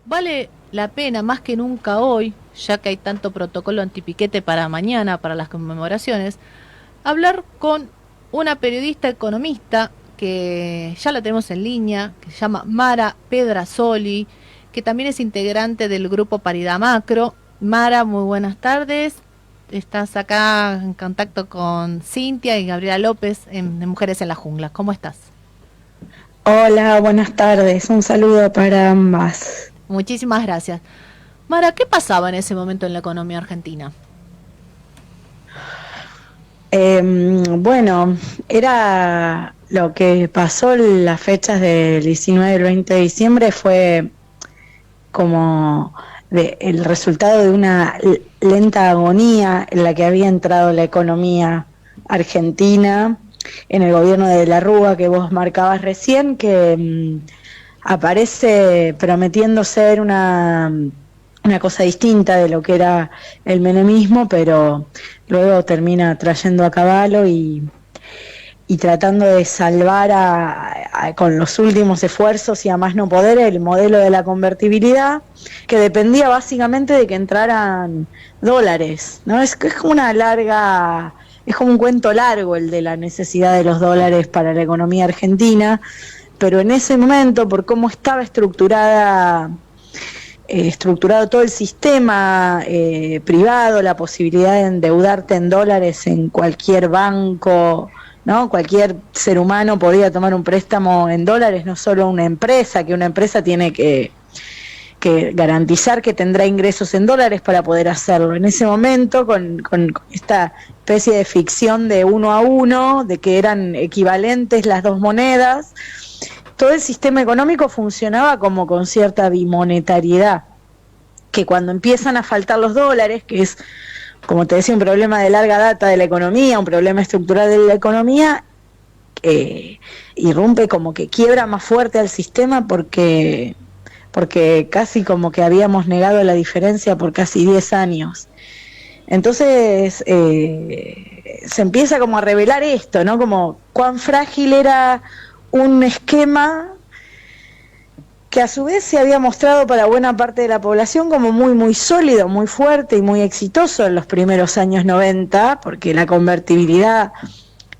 Vale la pena más que nunca hoy, ya que hay tanto protocolo antipiquete para mañana, para las conmemoraciones, hablar con una periodista economista que ya la tenemos en línea, que se llama Mara Pedrasoli, que también es integrante del grupo Paridad Macro. Mara, muy buenas tardes. Estás acá en contacto con Cintia y Gabriela López de Mujeres en la Jungla. ¿Cómo estás? Hola, buenas tardes. Un saludo para ambas. Muchísimas gracias. Mara, ¿qué pasaba en ese momento en la economía argentina? Bueno, era lo que pasó en las fechas del 19 y el 20 de diciembre fue como el resultado de una lenta agonía en la que había entrado la economía argentina en el gobierno de la Rúa que vos marcabas recién, que aparece prometiendo ser una cosa distinta de lo que era el menemismo, pero luego termina trayendo a caballo y tratando de salvar con los últimos esfuerzos y a más no poder el modelo de la convertibilidad, que dependía básicamente de que entraran dólares, ¿no? Es como una larga, es como un cuento largo el de la necesidad de los dólares para la economía argentina, pero en ese momento, por cómo estaba estructurado todo el sistema privado, la posibilidad de endeudarte en dólares en cualquier banco, ¿no? Cualquier ser humano podía tomar un préstamo en dólares, no solo una empresa, que una empresa tiene que garantizar que tendrá ingresos en dólares para poder hacerlo. En ese momento, con esta especie de ficción de uno a uno, de que eran equivalentes las dos monedas, todo el sistema económico funcionaba como con cierta bimonetariedad, que cuando empiezan a faltar los dólares, que es, como te decía, un problema de larga data de la economía, un problema estructural de la economía, irrumpe como que quiebra más fuerte al sistema porque casi como que habíamos negado la diferencia por casi 10 años. Entonces se empieza como a revelar esto, ¿no? Como cuán frágil era un esquema que a su vez se había mostrado para buena parte de la población como muy, muy sólido, muy fuerte y muy exitoso en los primeros años 90, porque la convertibilidad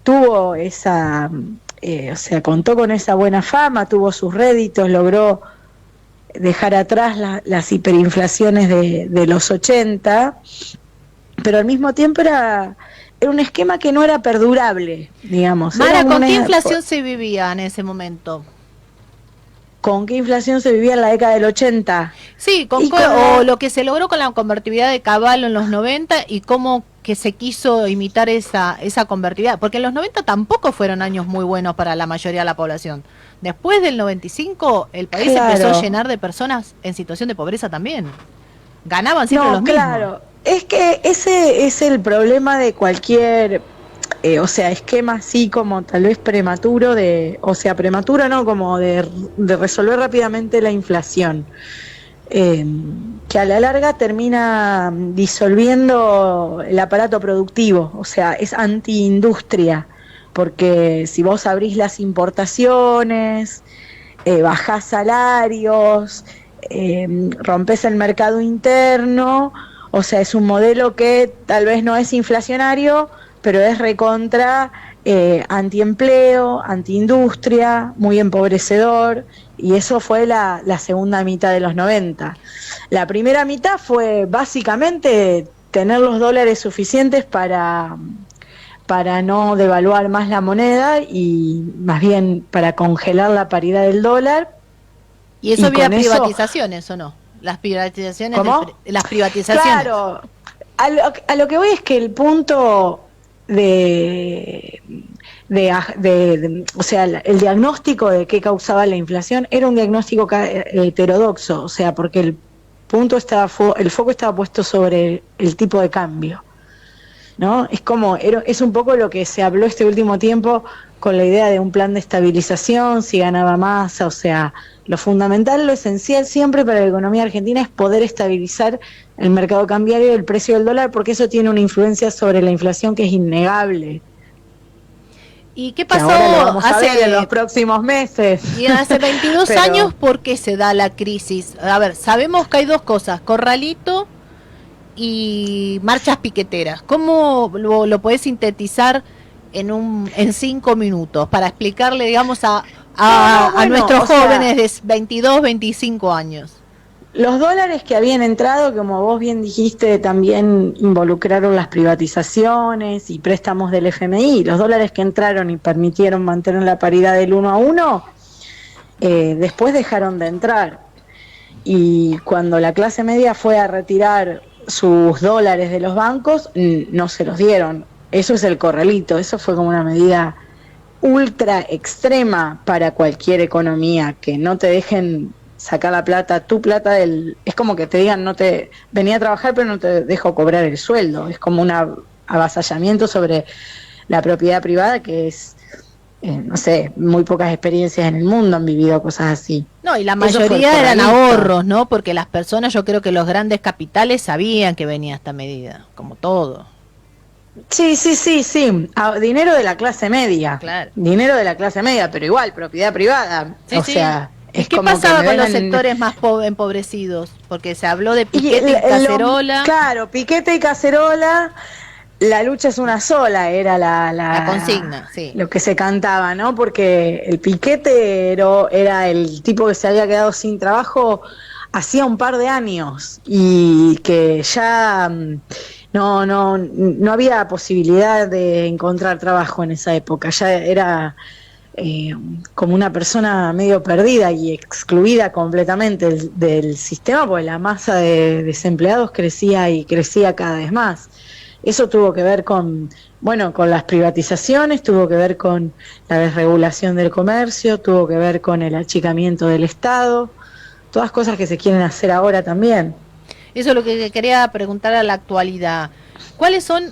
tuvo o sea, contó con esa buena fama, tuvo sus réditos, logró dejar atrás las hiperinflaciones de los 80, pero al mismo tiempo era un esquema que no era perdurable, digamos. Era Mara, como ¿con qué una, inflación se vivía en ese momento? ¿con qué inflación se vivía en la década del 80? Sí, Y con o la lo que se logró con la convertibilidad de Caballo en los 90 y cómo que se quiso imitar esa convertibilidad, porque en los 90 tampoco fueron años muy buenos para la mayoría de la población. Después del 95, el país empezó a Claro, llenar de personas en situación de pobreza también. Ganaban siempre los no, mismos. claro. Es que ese es el problema de cualquier, o sea, esquema así como tal vez prematuro o sea, prematuro no, como de resolver rápidamente la inflación, eh, que a la larga termina disolviendo el aparato productivo, o sea, es antiindustria, porque si vos abrís las importaciones, bajás salarios, rompes el mercado interno, o sea, es un modelo que tal vez no es inflacionario, pero es recontra antiempleo, antiindustria, muy empobrecedor, y eso fue la segunda mitad de los 90. La primera mitad fue básicamente tener los dólares suficientes para no devaluar más la moneda y más bien para congelar la paridad del dólar Y eso y había con eso, privatizaciones o no. Las privatizaciones ¿cómo? las privatizaciones. Claro, a lo que voy es que el punto de, o sea, el diagnóstico de qué causaba la inflación era un diagnóstico heterodoxo, o sea, porque el foco estaba puesto sobre el tipo de cambio. ¿No? Es un poco lo que se habló este último tiempo con la idea de un plan de estabilización, si ganaba más, o sea, lo fundamental, lo esencial siempre para la economía argentina es poder estabilizar el mercado cambiario y el precio del dólar, porque eso tiene una influencia sobre la inflación que es innegable. ¿Y qué que pasó ahora lo vamos a ver en los próximos meses. Y hace 22 Pero, años, ¿por qué se da la crisis? A ver, sabemos que hay dos cosas, corralito y marchas piqueteras. ¿Cómo lo podés sintetizar en 5 minutos para explicarle, digamos, a bueno, nuestros jóvenes de 22, 25 años? Los dólares que habían entrado, como vos bien dijiste, también involucraron las privatizaciones y préstamos del FMI. Los dólares que entraron y permitieron mantener la paridad del 1 a 1, después dejaron de entrar. Y cuando la clase media fue a retirar sus dólares de los bancos, no se los dieron. Eso es el corralito, eso fue como una medida ultra extrema para cualquier economía, que no te dejen sacar la plata, tu plata es como que te digan, no te venía a trabajar pero no te dejo cobrar el sueldo. Es como un avasallamiento sobre la propiedad privada que es, no sé, muy pocas experiencias en el mundo han vivido cosas así. No, y la mayoría eran ahorros, ¿no? Porque las personas, yo creo que los grandes capitales sabían que venía esta medida, como todo. Sí. Dinero de la clase media. Claro. Dinero de la clase media, pero igual, propiedad privada. Sí, o sí. sea, ¿Y qué pasaba con los sectores más empobrecidos? Porque se habló de piquete y cacerola. Claro, piquete y cacerola. La lucha es una sola, era la consigna, sí. Lo que se cantaba, ¿no? Porque el piquete era el tipo que se había quedado sin trabajo hacía un par de años y que ya no había posibilidad de encontrar trabajo en esa época. Ya era como una persona medio perdida y excluida completamente del sistema, porque la masa de desempleados crecía y crecía cada vez más. Eso tuvo que ver con las privatizaciones, tuvo que ver con la desregulación del comercio, tuvo que ver con el achicamiento del Estado, todas cosas que se quieren hacer ahora también. Eso es lo que quería preguntar a la actualidad. ¿Cuáles son,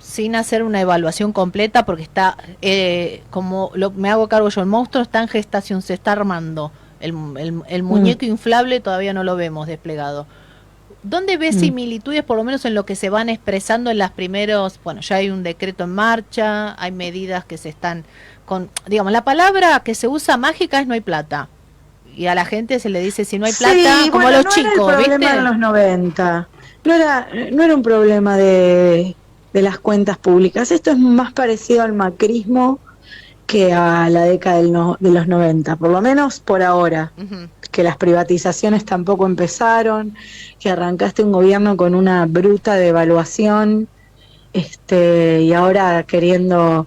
sin hacer una evaluación completa, porque está, me hago cargo yo, el monstruo está en gestación, se está armando, el muñeco inflable todavía no lo vemos desplegado? ¿Dónde ves similitudes, por lo menos en lo que se van expresando en las primeros, ya hay un decreto en marcha, hay medidas que se están digamos, la palabra que se usa mágica es no hay plata. Y a la gente se le dice si no hay plata, como a los chicos, ¿viste? No era el problema en los 90. No era un problema de las cuentas públicas. Esto es más parecido al macrismo que a la década de los 90, por lo menos por ahora. Que las privatizaciones tampoco empezaron, que arrancaste un gobierno con una bruta devaluación, y ahora queriendo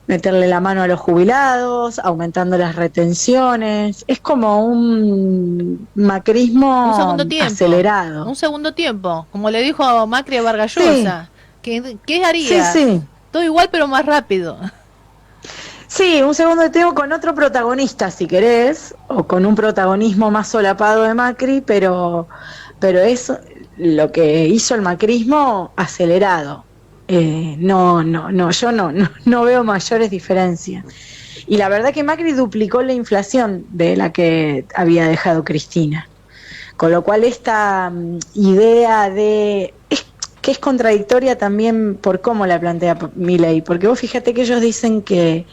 meterle la mano a los jubilados, aumentando las retenciones. Es como un macrismo acelerado. Un segundo tiempo, como le dijo Macri a Vargas Llosa. Sí. ¿Qué haría? Sí. Todo igual pero más rápido. Sí, un segundo tiempo con otro protagonista, si querés, o con un protagonismo más solapado de Macri, pero es lo que hizo el macrismo acelerado. Yo no veo mayores diferencias. Y la verdad que Macri duplicó la inflación de la que había dejado Cristina. Con lo cual esta idea que es contradictoria también por cómo la plantea Milei, porque vos fíjate que ellos dicen que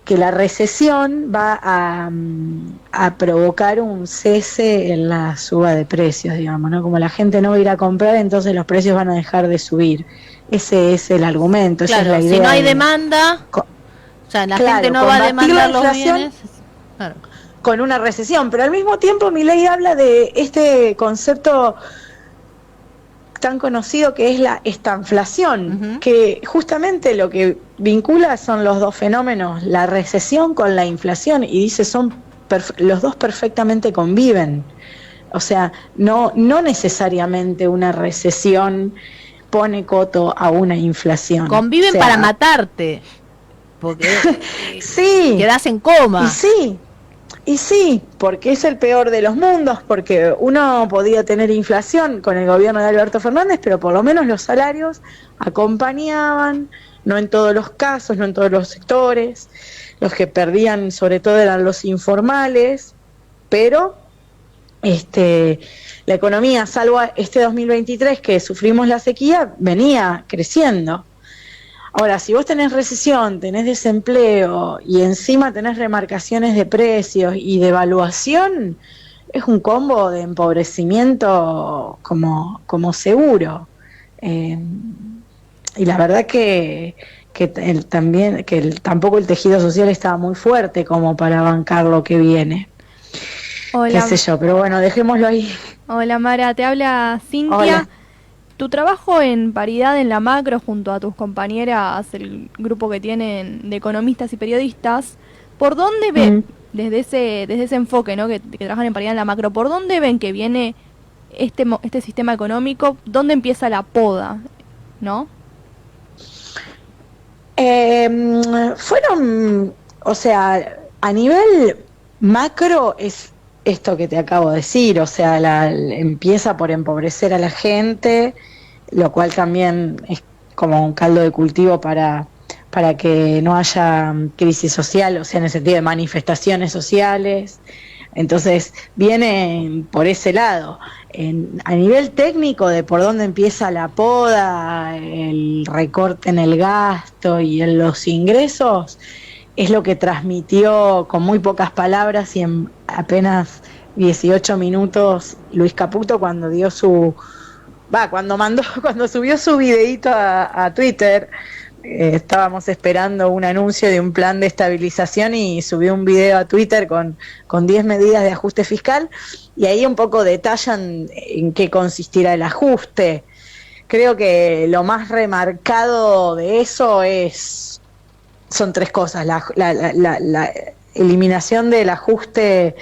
la recesión va a provocar un cese en la suba de precios, digamos, ¿no? Como la gente no va a ir a comprar, entonces los precios van a dejar de subir. Ese es el argumento, claro, esa es la idea. Si no hay demanda, la gente no va a demandar los bienes. Claro. Con una recesión, pero al mismo tiempo Milei habla de este concepto tan conocido que es la estanflación, que justamente lo que vincula son los dos fenómenos, la recesión con la inflación, y dice los dos perfectamente conviven. O sea, no necesariamente una recesión pone coto a una inflación. Conviven, o sea, para matarte, porque sí, quedás en coma. Y sí, porque es el peor de los mundos, porque uno podía tener inflación con el gobierno de Alberto Fernández, pero por lo menos los salarios acompañaban, no en todos los casos, no en todos los sectores. Los que perdían sobre todo eran los informales, pero la economía, salvo este 2023 que sufrimos la sequía, venía creciendo. Ahora, si vos tenés recesión, tenés desempleo y encima tenés remarcaciones de precios y devaluación, es un combo de empobrecimiento como seguro. Eh, y la verdad tampoco el tejido social estaba muy fuerte como para bancar lo que viene. Qué sé yo, pero bueno, dejémoslo ahí. Hola Mara, te habla Cintia. Hola. Tu trabajo en Paridad en la Macro junto a tus compañeras, el grupo que tienen de economistas y periodistas, ¿por dónde ven, desde ese enfoque, ¿no? que trabajan en Paridad en la Macro, por dónde ven que viene este sistema económico? ¿Dónde empieza la poda, no? O sea, a nivel macro es esto que te acabo de decir, o sea, empieza por empobrecer a la gente, lo cual también es como un caldo de cultivo para que no haya crisis social, o sea, en el sentido de manifestaciones sociales. Entonces, viene por ese lado. A nivel técnico, de por dónde empieza la poda, el recorte en el gasto y en los ingresos, es lo que transmitió con muy pocas palabras y en apenas 18 minutos Luis Caputo cuando cuando subió su videíto a Twitter. Estábamos esperando un anuncio de un plan de estabilización y subió un video a Twitter con 10 medidas de ajuste fiscal y ahí un poco detallan en qué consistirá el ajuste. Creo que lo más remarcado de eso son tres cosas: la eliminación del ajuste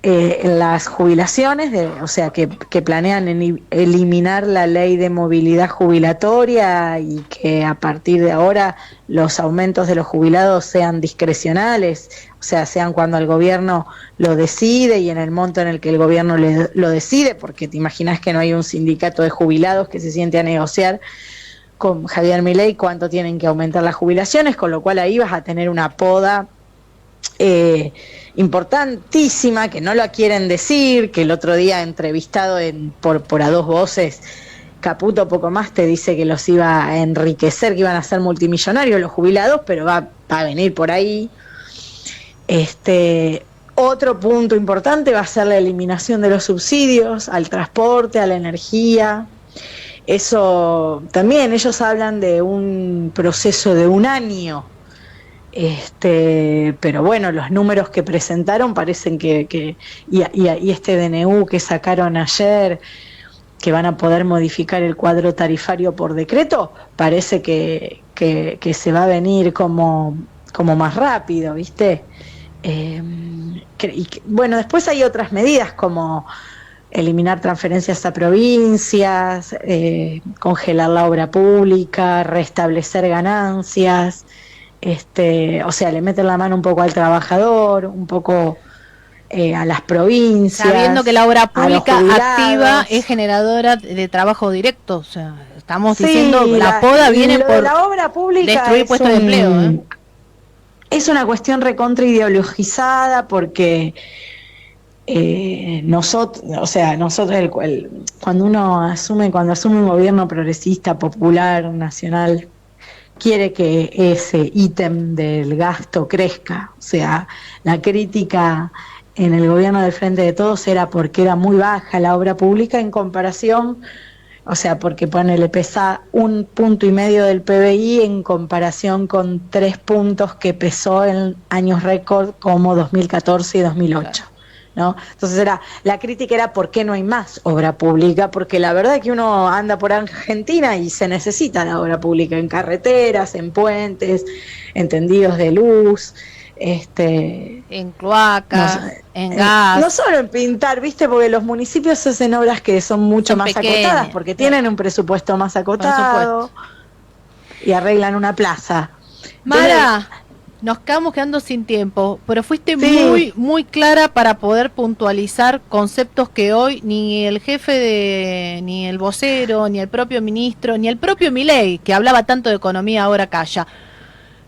en las jubilaciones, o sea, que planean eliminar la ley de movilidad jubilatoria y que a partir de ahora los aumentos de los jubilados sean discrecionales, o sea, sean cuando el gobierno lo decide y en el monto en el que el gobierno lo decide, porque te imaginas que no hay un sindicato de jubilados que se siente a negociar con Javier Milei cuánto tienen que aumentar las jubilaciones, con lo cual ahí vas a tener una poda importantísima, que no lo quieren decir, que el otro día entrevistado por A Dos Voces, Caputo poco más te dice que los iba a enriquecer, que iban a ser multimillonarios los jubilados, pero va a venir por ahí. Otro punto importante va a ser la eliminación de los subsidios al transporte, a la energía. Eso también, ellos hablan de un proceso de un año. Pero bueno, los números que presentaron parecen y este DNU que sacaron ayer, que van a poder modificar el cuadro tarifario por decreto, parece que se va a venir como más rápido, ¿viste? Bueno, después hay otras medidas como eliminar transferencias a provincias, congelar la obra pública, restablecer ganancias. O sea, le meten la mano un poco al trabajador, un poco a las provincias. Sabiendo que la obra pública activa es generadora de trabajo directo, o sea, estamos diciendo que la poda viene por la obra pública destruir puestos de empleo. Es una cuestión recontra ideologizada porque nosotros cuando asume un gobierno progresista, popular, nacional, quiere que ese ítem del gasto crezca. O sea, la crítica en el gobierno del Frente de Todos era porque era muy baja la obra pública en comparación, o sea, porque le pesa 1,5 puntos del PBI en comparación con 3 puntos que pesó en años récord como 2014 y 2008. Claro. ¿No? Entonces la crítica era ¿por qué no hay más obra pública? Porque la verdad es que uno anda por Argentina y se necesita la obra pública en carreteras, en puentes, en tendidos de luz, en cloacas, en gas. No solo en pintar, ¿viste? Porque los municipios hacen obras que son mucho más acotadas, porque tienen un presupuesto más acotado y arreglan una plaza. Mara, nos quedamos quedando sin tiempo, pero fuiste muy, muy clara para poder puntualizar conceptos que hoy ni el jefe ni el vocero, ni el propio ministro, ni el propio Milei, que hablaba tanto de economía, ahora calla.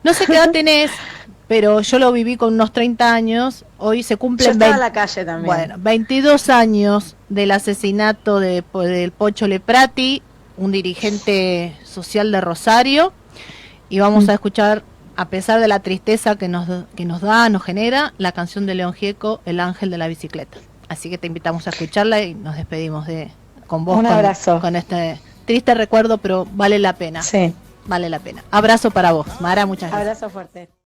No sé qué edad tenés, pero yo lo viví con unos 30 años, hoy se cumplen... Yo estaba en la calle también. Bueno, 22 años del asesinato del Pocho Leprati, un dirigente social de Rosario. Y vamos a escuchar, a pesar de la tristeza que nos genera, la canción de León Gieco, El ángel de la bicicleta. Así que te invitamos a escucharla y nos despedimos con vos. Un abrazo. Con este triste recuerdo, pero vale la pena. Sí. Vale la pena. Abrazo para vos, Mara, muchas gracias. Abrazo fuerte.